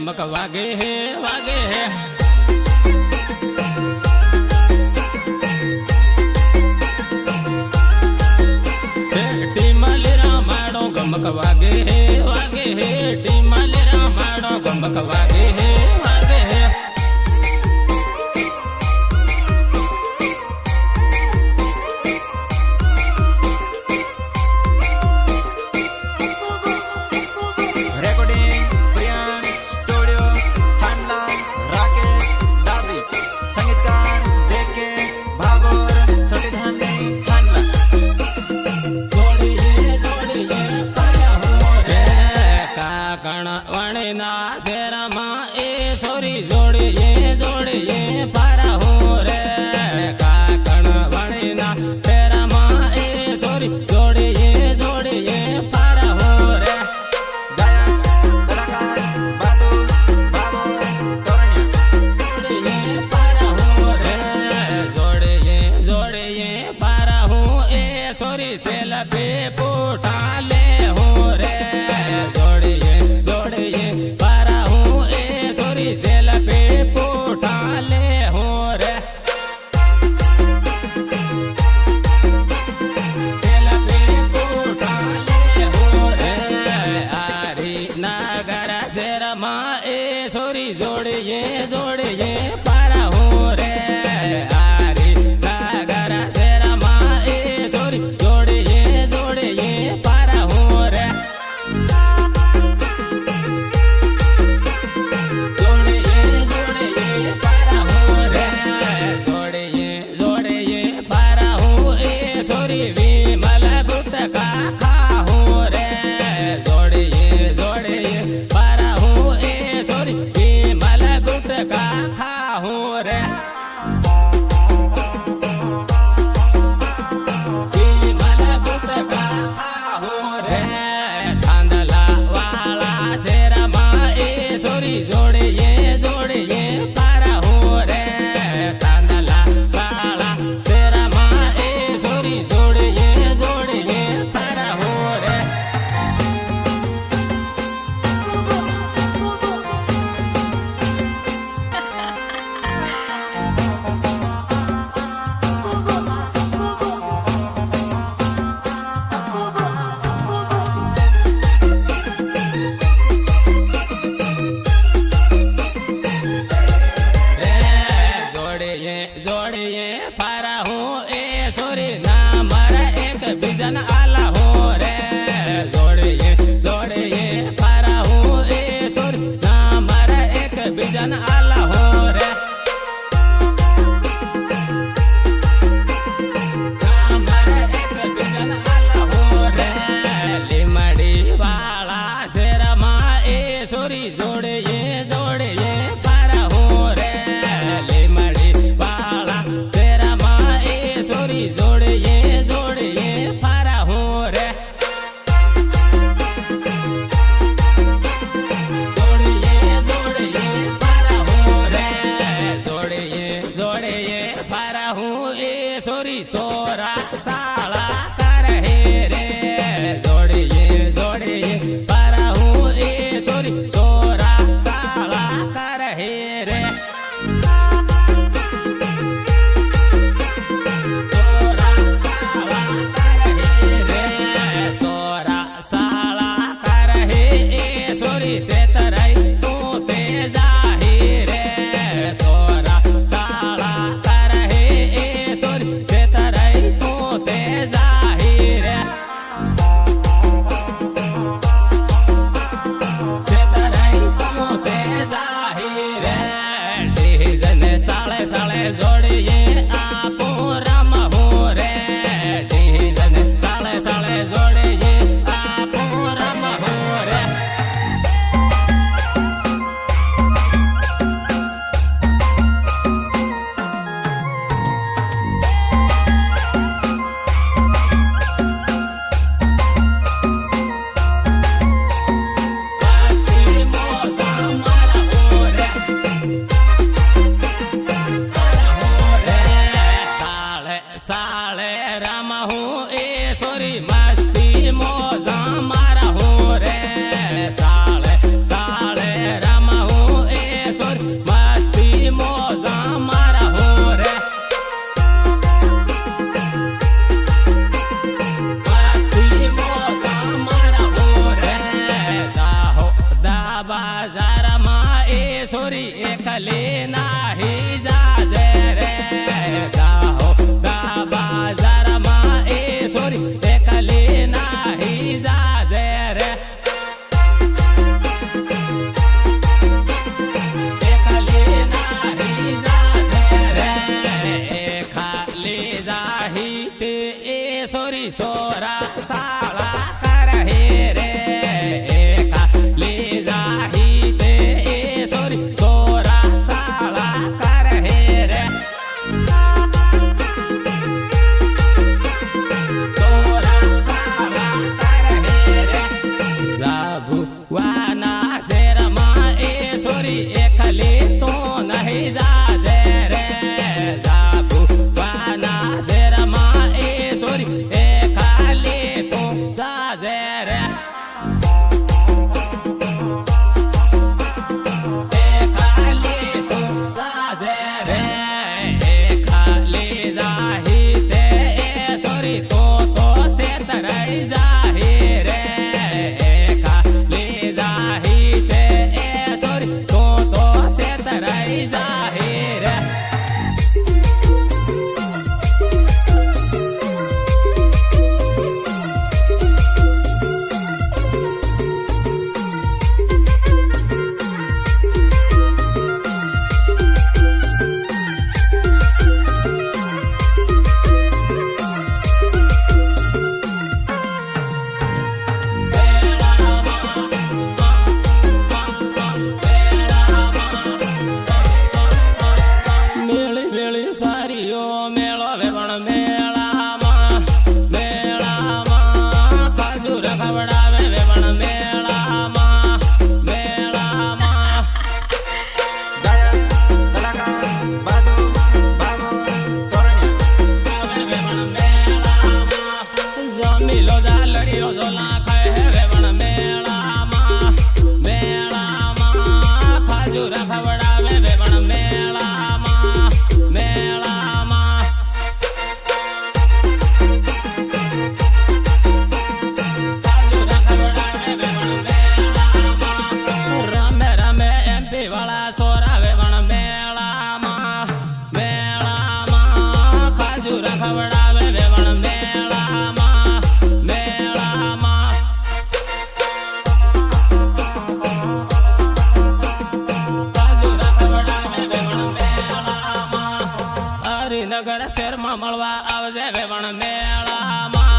गमक वागे है वागे है। गमक वागे है वागे है टीमले रामायणो गमक वागे है वागे है। रेकॉर्डिंग प्रियान स्टूडियो थानला राकेश दाबी संगीतकार जेके भागोर सोटीधानी थानला। काकण वणना शेरमा ए सोरी जोड़िए पारा हो रे। काकण वणना शेरमा ए सोरी जोड़िए पारा हो रे। गायक कलाकार बादू बाबो तोरण्या जोड़िए पारा हो रे। जोड़िए पारा हो ए सोरी सेल पे पोटा ले हो रे। पारा हूँ ए सोरी सेल पे पोटा ले हो रे। सेल पे पोटा ले हो रे। आरी नगर शेरमा ए सोरी जोड़िए पारा हो रे। आरी नगर शेरमा ए सोरी जोड़िए पारा हो रे। विमल गुटका खाहू रे। जोड़िए पारा हूँ ए सोरी विमल गुटका खाहू रे। विमल गुटका खाहू रे। थांदला वाला शेरमा ए सोरी जोड़िए पारा हूँ रे। थांदला वाला शेरमा ए सोरी जोड़िए पारा हो रे। जोड़िए पारा हो ए सोरी नाम एक बिजन आला हो रे। जोड़िए पारा हो ए सोरी नाम एक बिजन आला हो रे। नाम एक बिजन आला हो रे। लिमड़ी वाला शेरमा ए सोरी जोड़िए पारा हो रे। लिमड़ी वाला शेरमा ए सोरी जोड़िए पारा हो रे। जोड़िए पारा हो रे। जोड़िए पारा हूँ ए सोरी सोरा साला कर हे रे। जोड़िए पारा हूँ ए सोरी सोरा साला कर हे रे। सोरा साला कर हे ए सोरी से तरई तू ते जाहिरे। सोरा साला कर हे ए सोरी से तरई तू ते जाहिरे। से तरई तू ते जाहिरे। डीजन साले जोड़िए आपो राम हो रे। डीजन साले जोड़िए आपो राम हो रे। સોરી સોરા સાળા કરહે રે ખાલી જાહી તે સોરી સોરા સાળા કરહે રે સોરા સાળા કરહે રે જાગુવાના શેરમાં એ સોરી એકલી તો નહીં જાજે રે જાગુવાના શેરમાં એ સોરી એ ખાલી તો જાજે રે એ ખાલી તો જાજે રે એ ખાલી જાહી તે એ સોરી તો સેતરાઈ જાહી રે એ ખાલી જાહી તે એ સોરી તો સેતરાઈ જાહી રે મેળી વેળી સારીઓ મેળો વેવણ મેળામાં મેળામાં કાજુ રખવડાવે વેવણ મેળામાં મેળામાં ગાયક કલાકાર બાદુ બાબો તોરણિયા આવે વેવણ મેળામાં જમીલો જાલડીઓ ઝોલા ખાય વેવણ મેળામાં મેળામાં કાજુ રખવડાવે વેવણ મેળામાં મેળામાં કાજુ રખવડાવે વેવણ મેળામાં રમે રમે એમપી વાળા સોરા વેવણ મેળામાં મેળામાં કાજુ રખવડાવે વેવણ મેળામાં મેળામાં કાજુ રખવડાવે વેવણ મેળામાં હરિનગર શહેરમાં મળવા આવજે વેવણ મેળામાં